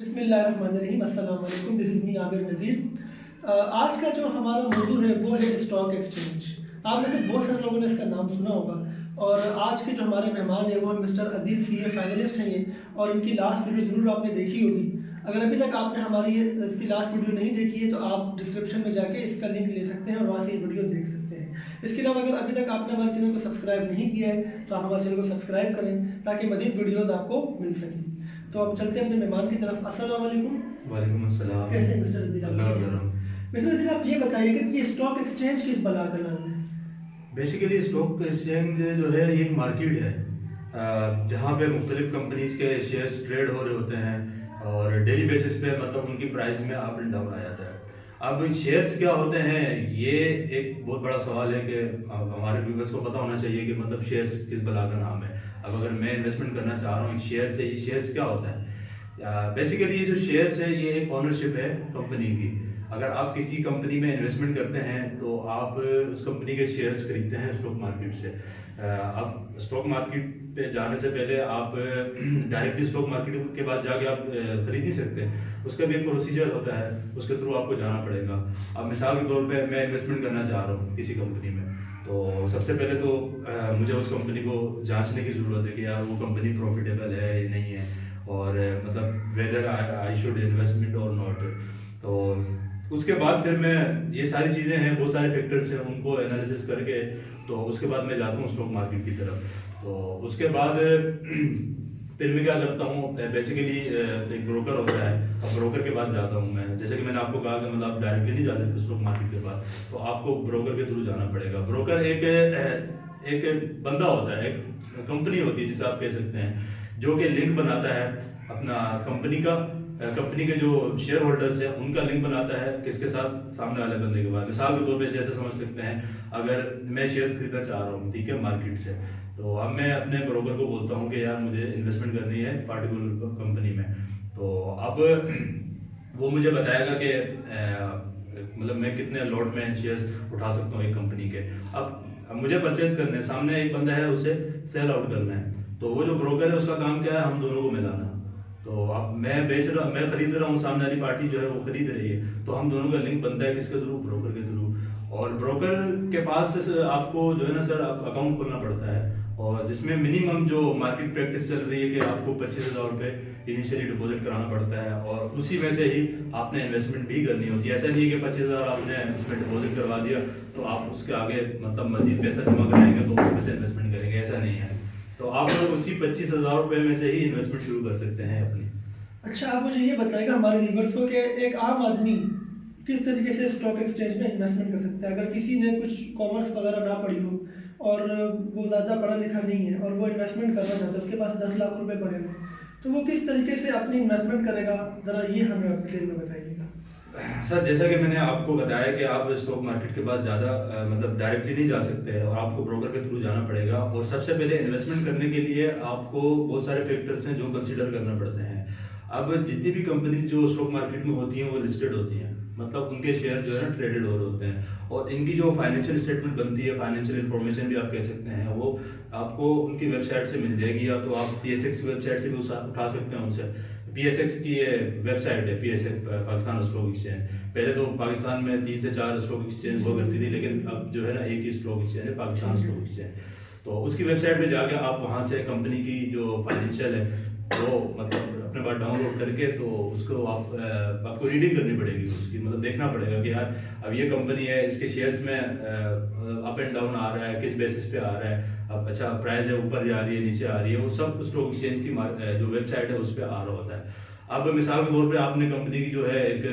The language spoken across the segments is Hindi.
बिस्मिल्लाहिर्रहमानिर्रहीम, अस्सलाम वालेकुम। दिस इज़ मी आमिर नज़ीर। आज का जो हमारा मौजू है वो है स्टॉक एक्सचेंज। आप में से बहुत सारे लोगों ने इसका नाम सुना होगा। और आज के जो हमारे मेहमान हैं वो मिस्टर अदील सीए फाइनलिस्ट हैं ये, और इनकी लास्ट वीडियो ज़रूर आपने देखी होगी। अगर अभी तक आपने हमारी इसकी लास्ट वीडियो नहीं देखी है तो आप डिस्क्रिप्शन में जाके इसका लिंक ले सकते हैं और वहाँ से ये वीडियो देख सकते हैं। इसके अलावा अगर अभी तक आपने हमारे चैनल को सब्सक्राइब नहीं किया है तो आप हमारे चैनल को सब्सक्राइब करें ताकि मज़ीद वीडियोज़ आपको मिल सकें। तो अब चलते हैं अपने मेहमान की तरफ। अस्सलाम वालेकुम। वालेकुम अस्सलाम। कैसे मिस्टर अदील? अल्लाह करम। मिस्टर अदील, आप ये बताइए कि ये स्टॉक एक्सचेंज किस बला का नाम है? बेसिकली स्टॉक एक्सचेंज जो है ये एक मार्केट है जहाँ पे मुख्तलिफ कंपनीज के शेयर्स ट्रेड हो रहे होते हैं और डेली बेसिस पे मतलब उनकी प्राइस में अप एंड डाउन आ जाता है। अब शेयर्स क्या होते हैं ये एक बहुत बड़ा सवाल है कि हमारे व्यूवर्स को पता होना चाहिए कि मतलब शेयर्स किस बला का नाम है। अब अगर मैं इन्वेस्टमेंट करना चाह रहा हूँ एक शेयर से, ये शेयर्स क्या होता है? बेसिकली ये जो शेयर्स है ये एक ओनरशिप है कंपनी की। अगर आप किसी कंपनी में इन्वेस्टमेंट करते हैं तो आप उस कंपनी के शेयर्स खरीदते हैं स्टॉक मार्केट से। अब स्टॉक मार्केट पे जाने से पहले आप डायरेक्टली स्टॉक मार्केट के बाद जाके आप खरीद नहीं सकते, उसका भी एक प्रोसीजर होता है, उसके थ्रू आपको जाना पड़ेगा। अब मिसाल के तौर पे मैं इन्वेस्टमेंट करना चाह रहा हूँ किसी कंपनी में, तो सबसे पहले तो मुझे उस कंपनी को जांचने की ज़रूरत है कि यार वो कंपनी प्रॉफिटेबल है या नहीं है, और मतलब वेदर आई शुड इन्वेस्टमेंट और नॉट। तो उसके बाद फिर मैं ये सारी चीज़ें हैं, बहुत सारे फैक्टर्स हैं, उनको एनालिसिस करके तो उसके बाद मैं जाता हूँ स्टॉक मार्केट की तरफ। तो उसके बाद फिर मैं क्या करता हूँ, बेसिकली एक ब्रोकर होता है, अब ब्रोकर के पास जाता हूँ मैं। जैसे कि मैंने आपको कहा कि मतलब आप डायरेक्टली नहीं जा सकते स्टॉक मार्केट के पास, तो आपको ब्रोकर के थ्रू जाना पड़ेगा। ब्रोकर एक बंदा होता है, एक कंपनी होती है जिसे आप कह सकते हैं, जो कि लिंक बनाता है अपना कंपनी के जो शेयर होल्डर्स हैं उनका लिंक बनाता है किसके साथ? सामने वाले बंदे के पास। मिसाल के तौर पे ऐसे समझ सकते हैं, अगर मैं शेयर्स खरीदना चाह रहा हूँ, ठीक है, मार्केट से, तो अब मैं अपने ब्रोकर को बोलता हूँ कि यार मुझे इन्वेस्टमेंट करनी है पार्टिकुलर कंपनी में। तो अब वो मुझे बताएगा कि मतलब मैं कितने लॉट में शेयर्स उठा सकता हूँ एक कंपनी के। अब मुझे परचेज करने हैं, सामने एक बंदा है उसे सेल आउट करना है, तो वो जो ब्रोकर है उसका काम क्या है? हम दोनों को मिलाना। तो अब मैं खरीद रहा हूँ, सामने वाली पार्टी जो है वो खरीद रही है, तो हम दोनों का लिंक बनता है किसके थ्रू? ब्रोकर के थ्रू। और ब्रोकर के पास आपको जो है ना सर अकाउंट खोलना पड़ता है, और जिसमें मिनिमम जो मार्केट प्रैक्टिस चल रही है कि आपको 25,000 रुपये इनिशियली डिपॉजिट कराना पड़ता है, और उसी में से ही आपने इन्वेस्टमेंट भी करनी होती है। ऐसा नहीं है कि 25,000 आपने उसमें डिपॉजिट करवा दिया तो आप उसके आगे मतलब मजीद पैसा जमा कराएंगे तो उसमें से इन्वेस्टमेंट करेंगे, ऐसा नहीं है। तो आप उसी 25,000 रुपये में से ही इन्वेस्टमेंट शुरू कर सकते हैं अपनी। अच्छा, आप मुझे ये बताइएगा हमारे व्यूअर्स को कि एक आम आदमी किस तरीके से स्टॉक एक्सचेंज में इन्वेस्टमेंट कर सकता है। अगर किसी ने कुछ कॉमर्स वगैरह ना पढ़ी हो और वो ज़्यादा पढ़ा लिखा नहीं है और वो इन्वेस्टमेंट करना चाहता है, उसके पास 10 लाख रुपए पड़े हुए, तो वो किस तरीके से अपनी इन्वेस्टमेंट करेगा? ज़रा ये हमें डिटेल में बताइएगा। सर जैसा कि मैंने आपको बताया कि आप स्टॉक मार्केट के पास ज़्यादा मतलब डायरेक्टली नहीं जा सकते और आपको ब्रोकर के थ्रू जाना पड़ेगा। और सबसे पहले इन्वेस्टमेंट करने के लिए आपको बहुत सारे फैक्टर्स हैं जो कंसीडर करना पड़ते हैं। अब जितनी भी कंपनीज जो स्टॉक मार्केट में होती हैं वो लिस्टेड होती हैं, मतलब उनके शेयर जो है ना ट्रेडेड हो रहे होते हैं, और इनकी जो फाइनेंशियल स्टेटमेंट बनती है, फाइनेंशियल इन्फॉर्मेशन भी आप कह सकते हैं, वो आपको उनकी वेबसाइट से मिल जाएगी, या तो आप PSX की वेबसाइट से भी उठा सकते हैं उनसे। PSX की ये वेबसाइट है, PSX पाकिस्तान स्टॉक एक्सचेंज। पहले तो पाकिस्तान में 3 से 4 स्टॉक एक्सचेंज हुआ करती थी, लेकिन अब जो है ना एक ही स्टॉक एक्सचेंज है, पाकिस्तान स्टॉक एक्सचेंज। तो उसकी वेबसाइट पे जाके आप वहाँ से कंपनी की जो फाइनेंशियल है वो मतलब अपने पास डाउनलोड करके तो उसको आपको रीडिंग करनी पड़ेगी उसकी, मतलब देखना पड़ेगा कि यार अब ये कंपनी है, इसके शेयर्स में अप एंड डाउन आ रहा है, किस बेसिस पे आ रहा है, अब अच्छा प्राइस है ऊपर जा रही है नीचे आ रही है, वो सब स्टॉक एक्सचेंज की जो वेबसाइट है उस पर आ रहा होता है। अब मिसाल के तौर पे आपने कंपनी की जो है एक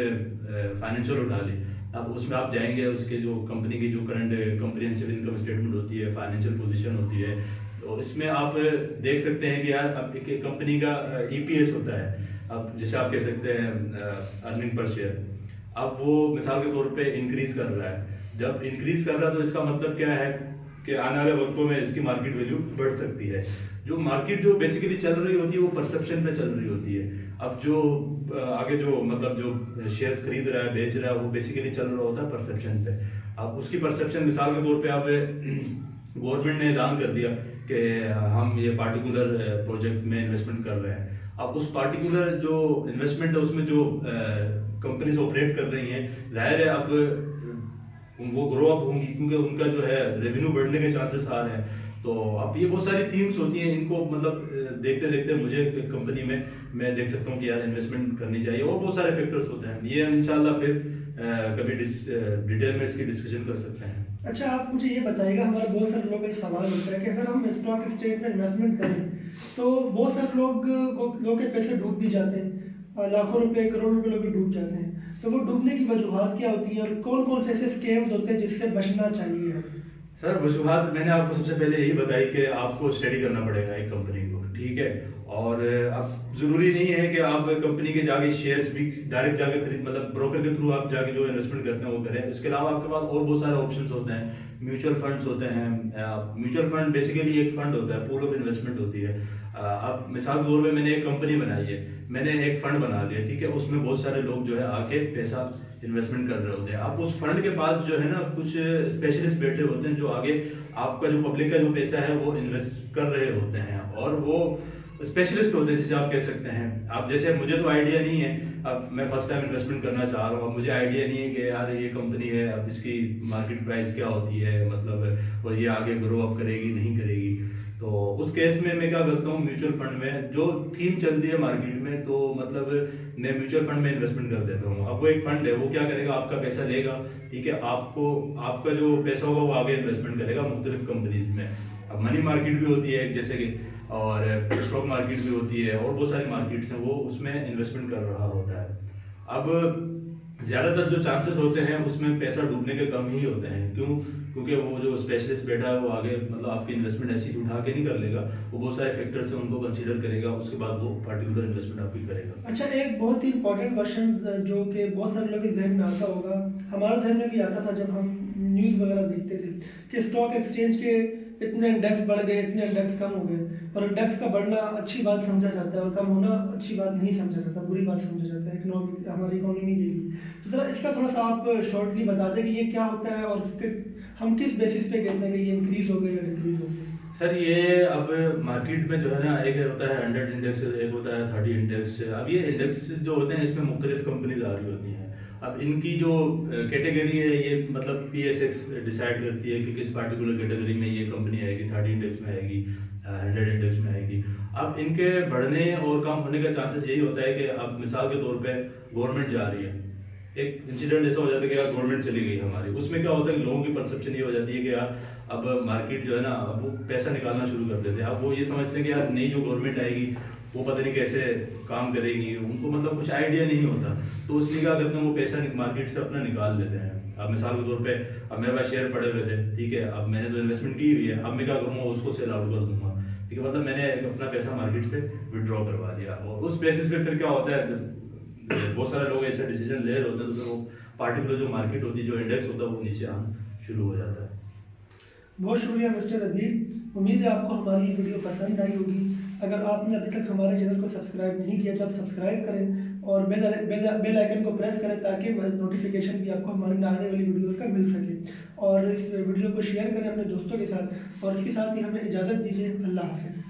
फाइनेंशियल उठा ली, अब उसमें आप जाएंगे, उसके जो कंपनी की जो करंट कॉम्प्रिहेंसिव इनकम स्टेटमेंट होती है, फाइनेंशियल पोजीशन होती है, तो इसमें आप देख सकते हैं कि यार अब एक कंपनी का EPS होता है, अब जैसे आप कह सकते हैं अर्निंग पर शेयर, अब वो मिसाल के तौर पे इंक्रीज कर रहा है। जब इंक्रीज कर रहा है तो इसका मतलब क्या है कि आने वाले वक्तों में इसकी मार्केट वैल्यू बढ़ सकती है। जो मार्केट जो बेसिकली चल रही होती है वो परसेप्शन पे चल रही होती है। अब जो आगे जो मतलब जो शेयर्स खरीद रहा है बेच रहा है वो बेसिकली चल रहा होता है परसेप्शन पे। अब उसकी परसेप्शन मिसाल के तौर पे अब गवर्नमेंट ने ऐलान कर दिया कि हम ये पार्टिकुलर प्रोजेक्ट में इन्वेस्टमेंट कर रहे हैं, अब उस पार्टिकुलर जो इन्वेस्टमेंट है उसमें जो कंपनीज ऑपरेट कर रही हैं, जाहिर है अब वो ग्रो अप होंगी क्योंकि उनका जो है रेवेन्यू बढ़ने के चांसेस आ रहे हैं। तो अब ये बहुत सारी थीम्स होती हैं, इनको मतलब देखते देखते मुझे कंपनी में मैं देख सकता हूँ कि यार इन्वेस्टमेंट करनी चाहिए, और बहुत सारे फैक्टर्स होते हैं। ये हम इंशाल्लाह फिर कभी डिटेल में इसकी डिस्कशन कर सकते हैं। अच्छा, आप मुझे ये बताइएगा, हमारे बहुत सारे लोगों का ये सवाल होता है कि अगर हम स्टॉक एक्सचेंज में इन्वेस्टमेंट करें तो बहुत सारे लोग के पैसे डूब भी जाते हैं, लाखों रुपए करोड़ रुपए लोग डूब जाते हैं। तो वो डूबने की वजूहात क्या होती हैं और कौन कौन से ऐसे स्कैम्स होते हैं जिससे बचना चाहिए? सर वजूहात मैंने आपको सबसे पहले यही बताई कि आपको स्टडी करना पड़ेगा एक कंपनी को, ठीक है। और अब ज़रूरी नहीं है कि आप कंपनी के जाके शेयर्स भी डायरेक्ट जाके खरीद, मतलब ब्रोकर के थ्रू आप जाके जो इन्वेस्टमेंट करते हैं वो करें। इसके अलावा आपके पास और बहुत सारे ऑप्शंस होते हैं, म्यूचुअल फंड्स होते हैं। म्यूचुअल फंड बेसिकली एक फंड होता है, पूल ऑफ इन्वेस्टमेंट होती है। अब मिसाल के तौर पे मैंने एक कंपनी बनाई है, मैंने एक फंड बना लिया, ठीक है। उसमें बहुत सारे लोग जो है आके पैसा इन्वेस्टमेंट कर रहे होते हैं। अब उस फंड के पास जो है ना कुछ स्पेशलिस्ट बैठे होते हैं जो आगे आपका जो पब्लिक का जो पैसा है वो इन्वेस्ट कर रहे होते हैं, और वो स्पेशलिस्ट होते हैं जिसे आप कह सकते हैं। अब जैसे मुझे तो आइडिया नहीं है, अब मैं फर्स्ट टाइम इन्वेस्टमेंट करना चाह रहा हूँ, अब मुझे आइडिया नहीं है कि यार ये कंपनी है, अब इसकी मार्केट प्राइस क्या होती है, मतलब और ये आगे ग्रो अप करेगी नहीं करेगी। तो उस केस में मैं क्या करता हूँ, म्यूचुअल फंड में जो थीम चलती है मार्केट में, तो मतलब मैं म्यूचुअल फंड में इन्वेस्टमेंट कर देता हूँ। अब वो एक फंड है, वो क्या करेगा, आपका पैसा लेगा, ठीक है, आपको आपका जो पैसा होगा वो आगे इन्वेस्टमेंट करेगा मुख्तलिफ कंपनीज में। अब मनी मार्केट भी होती है जैसे कि, और स्टॉक मार्केट भी होती है, और बहुत सारी मार्केट्स हैं, वो उसमें इन्वेस्टमेंट कर रहा होता है। अब ज़्यादातर जो चांसेस होते हैं उसमें पैसा डूबने के कम ही होते हैं। क्यों? क्योंकि वो जो स्पेशलिस्ट बैठा है वो आगे मतलब आपकी इन्वेस्टमेंट ऐसी उठा के नहीं कर लेगा, वो बहुत सारे फैक्टर्स हैं उनको कंसीडर करेगा, उसके बाद वो पार्टिकुलर इन्वेस्टमेंट आपकी करेगा। अच्छा, एक बहुत ही इंपॉर्टेंट क्वेश्चन जो कि बहुत सारे लोगों के जहन में आता होगा, हमारे जहन में भी आता था जब हम न्यूज़ वगैरह देखते थे कि स्टॉक एक्सचेंज के इतने इंडेक्स बढ़ गए, इतने इंडेक्स कम हो गए। और इंडेक्स का बढ़ना अच्छी बात समझा जाता है और कम होना अच्छी बात नहीं समझा जाता, बुरी बात समझा जाता है हमारी इकोनॉमी के लिए। तो ज़रा इसका थोड़ा सा आप शॉर्टली बता दें कि ये क्या होता है और इसके हम किस बेसिस पे कहते हैं कि ये इंक्रीज़ हो गए या डिक्रीज़ हो गए? सर ये अब मार्केट में जो है ना, एक होता है 100 इंडेक्स, एक होता है 30 इंडेक्स। अब ये इंडेक्स जो होते हैं इसमें मुख्तलिफ कंपनीज आ रही होती हैं। अब इनकी जो कैटेगरी है ये मतलब PSX डिसाइड करती है कि किस पार्टिकुलर कैटेगरी में ये कंपनी आएगी, 30 इंडेक्स में आएगी, 100 इंडेक्स में आएगी। अब इनके बढ़ने और कम होने का चांसेस यही होता है कि अब मिसाल के तौर पे गवर्नमेंट जा रही है, एक इंसिडेंट ऐसा हो जाता है कि यार गवर्नमेंट चली गई हमारी, उसमें क्या होता है कि लोगों की परसेप्शन ये हो जाती है कि यार अब मार्केट जो है ना, अब वो पैसा निकालना शुरू कर देते हैं। अब वो ये समझते हैं कि यार नई जो गवर्नमेंट आएगी वो पता नहीं कैसे काम करेगी, उनको मतलब कुछ आइडिया नहीं होता। तो उसलिए क्या करते हैं, वो पैसा मार्केट से अपना निकाल लेते हैं। अब मिसाल के तौर पे अब मेरे पास शेयर पड़े हुए थे, ठीक है, अब मैंने तो इन्वेस्टमेंट की हुई है, अब मैं क्या करूँगा, उसको सेल आउट कर दूंगा, ठीक है, मतलब मैंने अपना पैसा मार्केट से विड्रॉ करवा दिया। और उस बेसिस पे फिर क्या होता है, बहुत सारे लोग ऐसे डिसीजन ले रहे होते हैं, तो फिर वो पार्टिकुलर जो मार्केट होती है, जो इंडेक्स होता है, वो नीचे आना शुरू हो जाता है। बहुत शुक्रिया मिस्टर अदील, उम्मीद है आपको हमारी ये वीडियो पसंद आई होगी। अगर आपने अभी तक हमारे चैनल को सब्सक्राइब नहीं किया तो आप सब्सक्राइब करें और बेल आइकन को प्रेस करें ताकि नोटिफिकेशन भी आपको हमारी आने वाली वीडियोस का मिल सके। और इस वीडियो को शेयर करें अपने दोस्तों के साथ, और इसके साथ ही हमें इजाज़त दीजिए। अल्लाह हाफिज़।